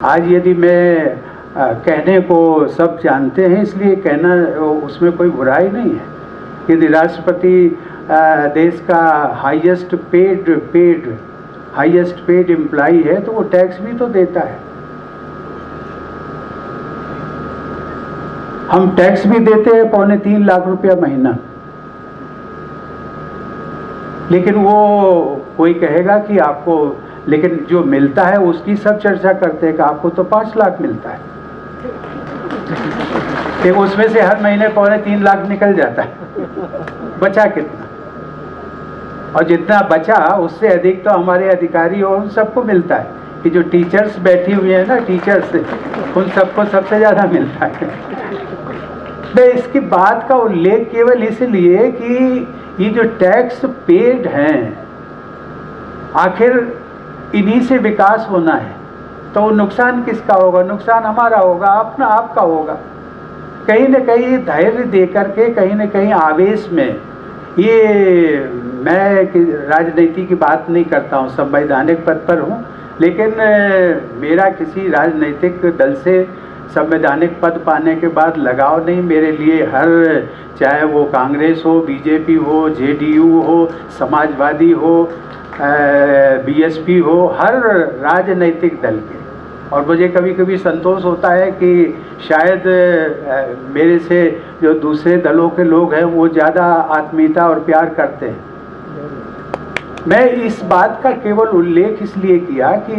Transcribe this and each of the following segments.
आज यदि मैं कहने को सब जानते हैं इसलिए कहना उसमें कोई बुराई नहीं है। यदि राष्ट्रपति देश का हाईएस्ट पेड एम्प्लॉई है तो वो टैक्स भी तो देता है। हम टैक्स भी देते हैं 3.25 लाख रुपया महीना, लेकिन वो कोई कहेगा कि आपको, लेकिन जो मिलता है उसकी सब चर्चा करते हैं कि आपको तो 5 लाख मिलता है, कि उसमें से हर महीने 3.25 लाख निकल जाता है, बचा कितना? और जितना बचा उससे अधिक तो हमारे अधिकारी और उन सबको मिलता है कि जो टीचर्स बैठी हुई है ना, टीचर्स, उन सबको सबसे ज़्यादा मिलता है। मैं इसकी बात का उल्लेख केवल इसलिए कि ये जो टैक्स पेड हैं, आखिर इन्हीं से विकास होना है, तो नुकसान किसका होगा? नुकसान हमारा होगा, अपना आपका होगा। कहीं न कहीं धैर्य दे करके, कहीं न कहीं आवेश में, ये मैं राजनीति की बात नहीं करता हूँ, संवैधानिक पद पर हूँ, लेकिन मेरा किसी राजनीतिक दल से संवैधानिक पद पाने के बाद लगाव नहीं। मेरे लिए हर, चाहे वो कांग्रेस हो, बीजेपी हो, जेडीयू हो, समाजवादी हो, बीएसपी हो, हर राजनीतिक दल के, और मुझे कभी कभी संतोष होता है कि शायद मेरे से जो दूसरे दलों के लोग हैं वो ज़्यादा आत्मीयता और प्यार करते हैं। मैं इस बात का केवल उल्लेख इसलिए किया कि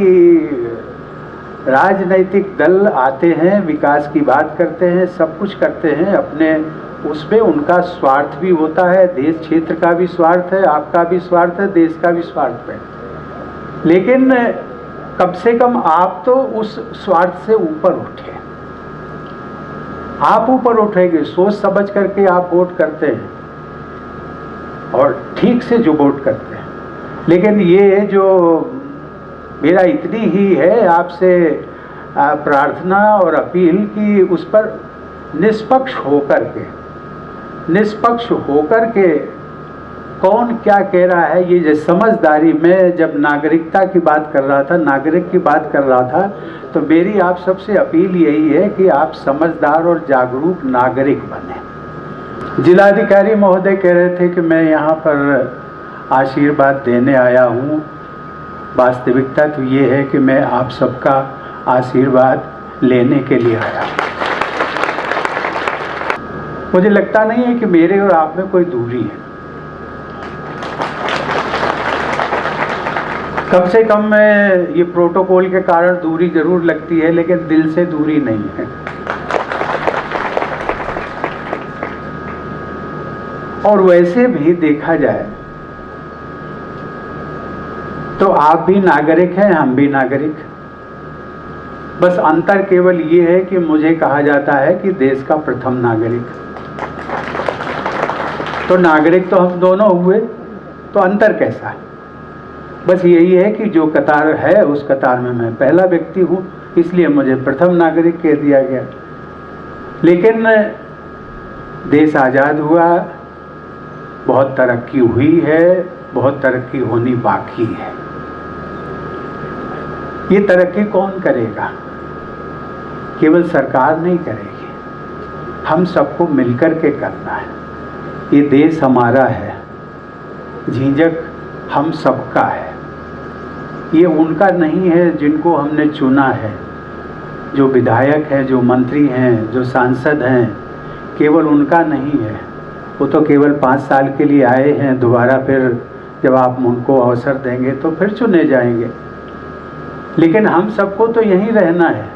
राजनीतिक दल आते हैं, विकास की बात करते हैं, सब कुछ करते हैं, अपने उसमें उनका स्वार्थ भी होता है, देश क्षेत्र का भी स्वार्थ है, आपका भी स्वार्थ है, देश का भी स्वार्थ है, लेकिन कम से कम आप तो उस स्वार्थ से ऊपर उठे। आप ऊपर उठेंगे, सोच समझ करके आप वोट करते हैं और ठीक से जो वोट करते हैं। लेकिन ये जो मेरा इतनी ही है आपसे प्रार्थना और अपील कि उस पर निष्पक्ष होकर के कौन क्या कह रहा है, ये जो समझदारी, मैं जब नागरिकता की बात कर रहा था, नागरिक की बात कर रहा था, तो मेरी आप सबसे अपील यही है कि आप समझदार और जागरूक नागरिक बने। जिलाधिकारी महोदय कह रहे थे कि मैं यहाँ पर आशीर्वाद देने आया हूँ। वास्तविकता तो ये है कि मैं आप सबका आशीर्वाद लेने के लिए आया हूँ। मुझे लगता नहीं है कि मेरे और आप में कोई दूरी है। कम से कम ये प्रोटोकॉल के कारण दूरी जरूर लगती है, लेकिन दिल से दूरी नहीं है। और वैसे भी देखा जाए तो आप भी नागरिक हैं, हम भी नागरिक। बस अंतर केवल ये है कि मुझे कहा जाता है कि देश का प्रथम नागरिक। तो नागरिक तो हम दोनों हुए, तो अंतर कैसा है? बस यही है कि जो कतार है उस कतार में मैं पहला व्यक्ति हूँ, इसलिए मुझे प्रथम नागरिक कह दिया गया। लेकिन देश आज़ाद हुआ, बहुत तरक्की हुई है, बहुत तरक्की होनी बाकी है। ये तरक्की कौन करेगा? केवल सरकार नहीं करेगी, हम सबको मिलकर के करना है। ये देश हमारा है, झिझक हम सबका है, ये उनका नहीं है जिनको हमने चुना है। जो विधायक हैं, जो मंत्री हैं, जो सांसद हैं, केवल उनका नहीं है। वो तो केवल 5 साल के लिए आए हैं, दोबारा फिर जब आप उनको अवसर देंगे तो फिर चुने जाएंगे। लेकिन हम सबको तो यहीं रहना है।